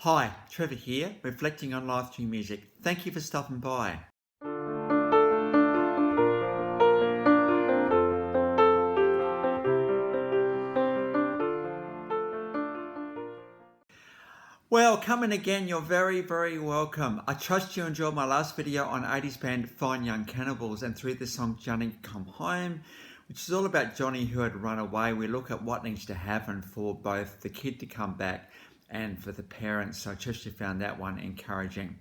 Hi, Trevor here, reflecting on life through music. Thank you for stopping by. Well, coming again, you're very welcome. I trust you enjoyed my last video on 80s band Fine Young Cannibals and through the song Johnny Come Home, which is all about Johnny who had run away. We look at what needs to happen for both the kid to come back and for the parents. So I trust you found that one encouraging.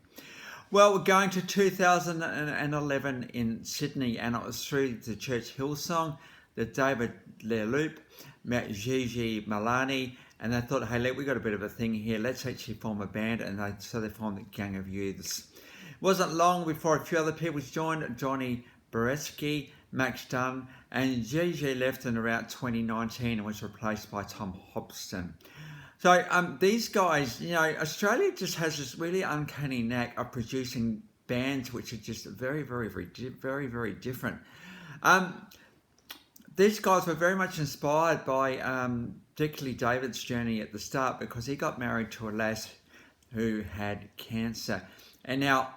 Well, we're going to 2011 in Sydney, and it was through the Church Hill song that David Leloup met Gigi Milani, and they thought, hey, we got a bit of a thing here. Let's actually form a band, and so they formed the Gang of Youths. It wasn't long before a few other people joined: Johnny Bareski, Max Dunn, and Gigi left in around 2019 and was replaced by Tom Hobson. So these guys, Australia just has this really uncanny knack of producing bands which are just very different. These guys were very much inspired by particularly David's journey at the start, because he got married to a lass who had cancer. And now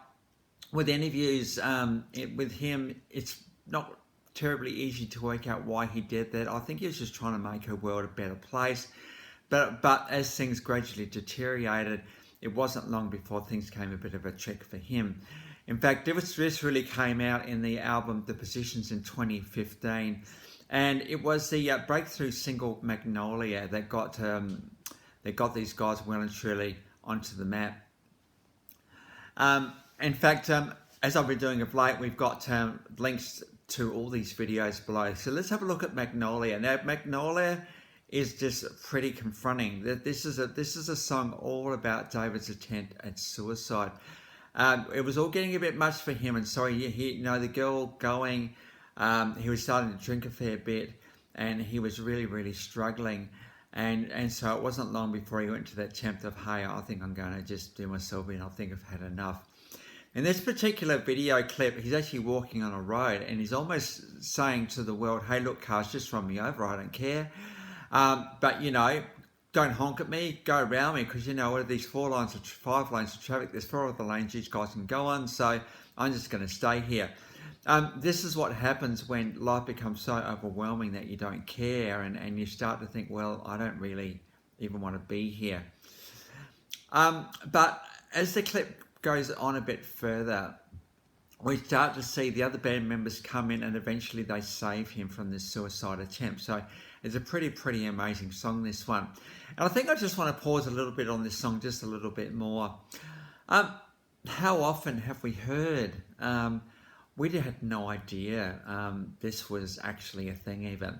with interviews with him, it's not terribly easy to work out why he did that. I think he was just trying to make her world a better place. But as things gradually deteriorated, it wasn't long before things came a bit of a trick for him. In fact, this really came out in the album The Positions in 2015. And it was the breakthrough single Magnolia that got these guys well and truly onto the map. In fact, as I've been doing of late, we've got links to all these videos below. So let's have a look at Magnolia. Now, Magnolia is just pretty confronting. This is a song all about David's attempt at suicide. It was all getting a bit much for him, and so the girl going. He was starting to drink a fair bit, and he was really struggling, and so it wasn't long before he went to that attempt of, hey, I think I'm going to just do myself in. I think I've had enough. In this particular video clip, he's actually walking on a road, and he's almost saying to the world, hey, look, cars, just run me over. I don't care. But don't honk at me, go around me, because what are these 5 lanes of traffic? There's 4 other lanes you guys can go on, so I'm just going to stay here. This is what happens when life becomes so overwhelming that you don't care, and you start to think, well, I don't really even want to be here. But as the clip goes on a bit further, we start to see the other band members come in, and eventually they save him from this suicide attempt. So it's a pretty amazing song, this one. And I think I just want to pause a little bit on this song, just a little bit more. How often have we heard, we had no idea this was actually a thing even.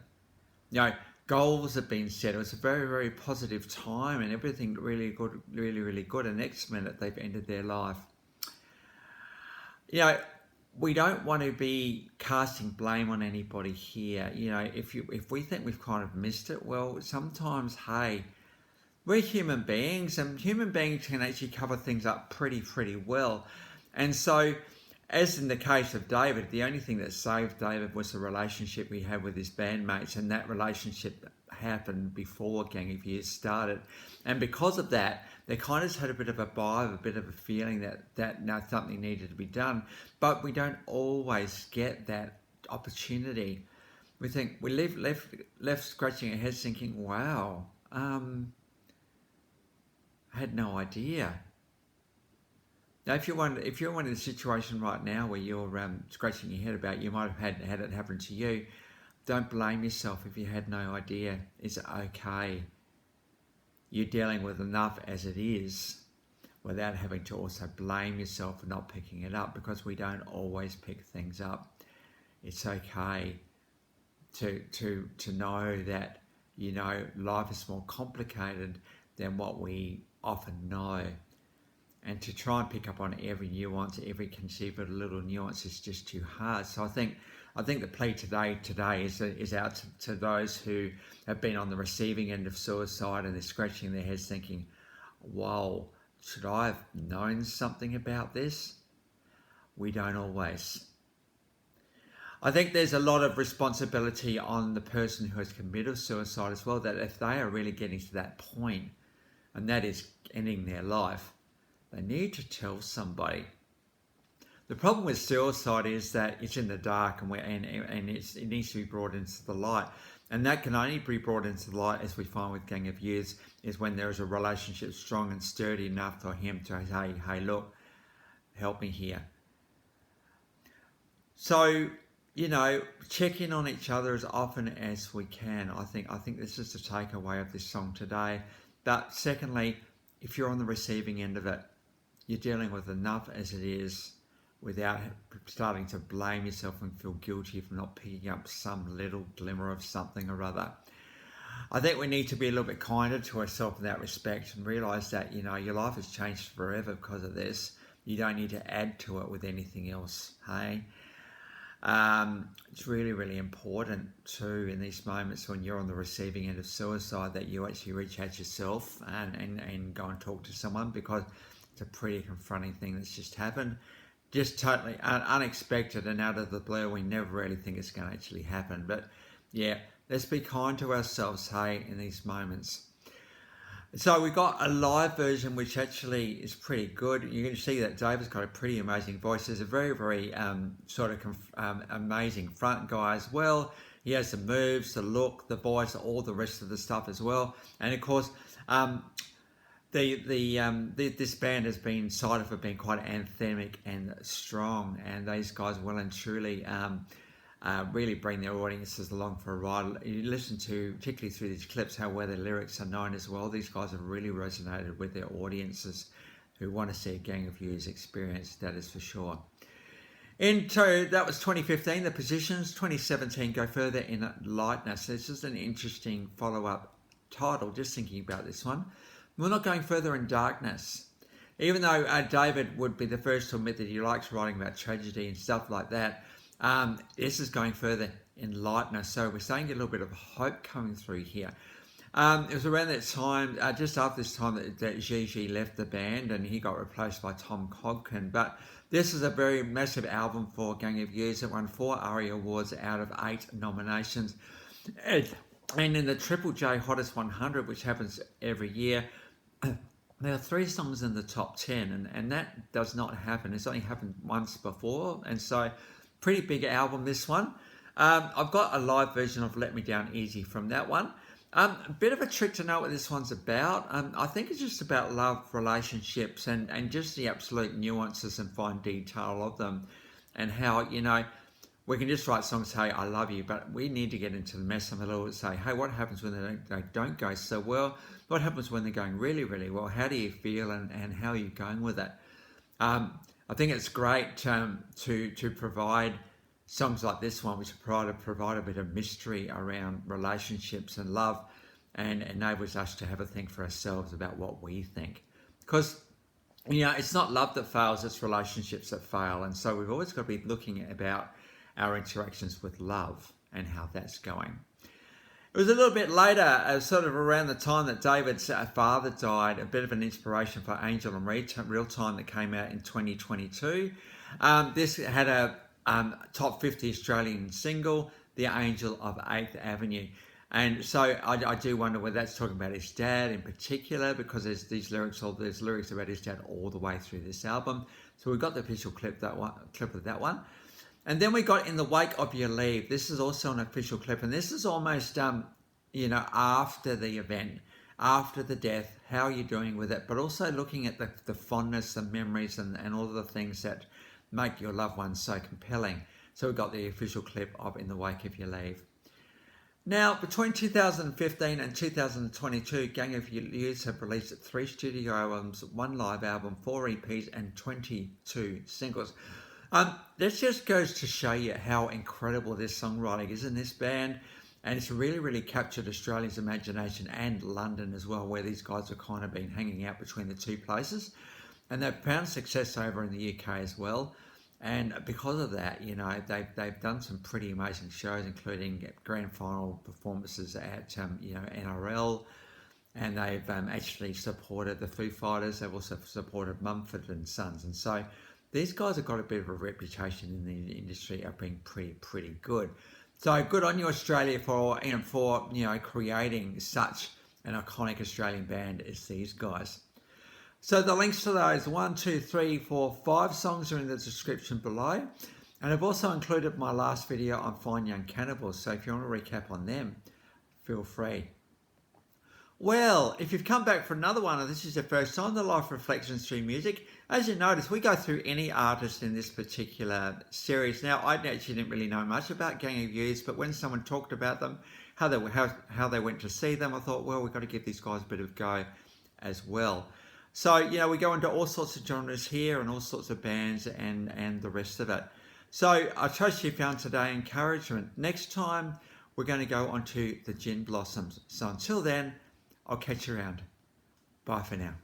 Goals have been set. It was a very positive time, and everything really good. And next minute they've ended their life. We don't want to be casting blame on anybody here. If we think we've kind of missed it, well, sometimes, hey, we're human beings, and human beings can actually cover things up pretty well. And so, as in the case of David, the only thing that saved David was the relationship he had with his bandmates, and that relationship happened before Gang of Youths started. And because of that, they kind of just had a bit of a vibe, a bit of a feeling that now something needed to be done. But we don't always get that opportunity. We think, we left scratching our heads thinking, wow, I had no idea. Now, if you're in a situation right now where you're scratching your head about, you might have had it happen to you, don't blame yourself if you had no idea. It's okay. You're dealing with enough as it is without having to also blame yourself for not picking it up, because we don't always pick things up. It's okay to know that, life is more complicated than what we often know. And to try and pick up on every nuance, every conceivable little nuance is just too hard. So I think the plea today is out to those who have been on the receiving end of suicide, and they're scratching their heads thinking, whoa, should I have known something about this? We don't always. I think there's a lot of responsibility on the person who has committed suicide as well, that if they are really getting to that point, and that is ending their life, they need to tell somebody. The problem with suicide is that it's in the dark and it needs to be brought into the light. And that can only be brought into the light, as we find with Gang of Youths, is when there is a relationship strong and sturdy enough for him to say, hey, look, help me here. So, check in on each other as often as we can. I think this is the takeaway of this song today. But secondly, if you're on the receiving end of it, you're dealing with enough as it is without starting to blame yourself and feel guilty for not picking up some little glimmer of something or other. I think we need to be a little bit kinder to ourselves in that respect and realise that, your life has changed forever because of this. You don't need to add to it with anything else, hey? It's really, really important too in these moments when you're on the receiving end of suicide that you actually reach out yourself and go and talk to someone, because it's a pretty confronting thing that's just happened. Just totally unexpected and out of the blue. We never really think it's going to actually happen. But yeah, let's be kind to ourselves, hey, in these moments. So we got a live version which actually is pretty good. You can see that David's got a pretty amazing voice. There's a very, very amazing front guy as well. He has the moves, the look, the voice, all the rest of the stuff as well. And of course, this band has been cited for being quite anthemic and strong, and these guys well and truly really bring their audiences along for a ride. You listen to, particularly through these clips, how well their lyrics are known as well. These guys have really resonated with their audiences who want to see a Gang of Youths experience, that is for sure. That was 2015, the positions. 2017, Go Further in Lightness. This is an interesting follow-up title, just thinking about this one. We're not going further in darkness. Even though David would be the first to admit that he likes writing about tragedy and stuff like that, this is going further in lightness. So we're starting to get a little bit of hope coming through here. It was around that time, just after this time, that Gigi left the band and he got replaced by Tom Coggan. But this is a very massive album for Gang of Youths. It won 4 ARIA Awards out of 8 nominations. And in the Triple J Hottest 100, which happens every year, there are 3 songs in the top 10, and that does not happen. It's only happened once before, and so pretty big album, this one. I've got a live version of Let Me Down Easy from that one. A bit of a trick to know what this one's about. I think it's just about love, relationships, and just the absolute nuances and fine detail of them, and how, we can just write songs, hey, I love you, but we need to get into the mess of it all and say, hey, what happens when they don't go so well? What happens when they're going really, really well? How do you feel, and how are you going with it? I think it's great to provide songs like this one, which provide a bit of mystery around relationships and love, and enables us to have a think for ourselves about what we think. Because, it's not love that fails, it's relationships that fail. And so we've always got to be looking about our interactions with love and how that's going. It was a little bit later, sort of around the time that David's father died, a bit of an inspiration for Angel and Real Time that came out in 2022. This had a top 50 Australian single, The Angel of 8th Avenue. And so I do wonder whether that's talking about his dad in particular, because there's lyrics about his dad all the way through this album. So we've got the official clip of that one. And then we got In the Wake of Your Leave. This is also an official clip, and this is almost, after the event, after the death, how are you doing with it? But also looking at the fondness, the memories, and all of the things that make your loved ones so compelling. So we got the official clip of In the Wake of Your Leave. Now, between 2015 and 2022, Gang of Youths have released 3 studio albums, 1 live album, 4 EPs, and 22 singles. This just goes to show you how incredible this songwriting is in this band, and it's really, really captured Australia's imagination, and London as well, where these guys have kind of been hanging out between the 2 places, and they've found success over in the UK as well. And because of that, they've done some pretty amazing shows, including grand final performances at NRL, and they've actually supported the Foo Fighters. They've also supported Mumford and Sons, and so these guys have got a bit of a reputation in the industry of being pretty good. So good on you, Australia, for creating such an iconic Australian band as these guys. So the links to those 1, 2, 3, 4, 5 songs are in the description below. And I've also included my last video on Fine Young Cannibals. So if you want to recap on them, feel free. Well, if you've come back for another one and this is your first time, the Life Reflections through Music, as you notice, we go through any artist in this particular series. Now, I actually didn't really know much about Gang of Youths, but when someone talked about them, how they went to see them, I thought, well, we've got to give these guys a bit of a go as well. So, you know, we go into all sorts of genres here and all sorts of bands and the rest of it. So I trust you found today encouragement. Next time, we're going to go on to the Gin Blossoms. So until then, I'll catch you around. Bye for now.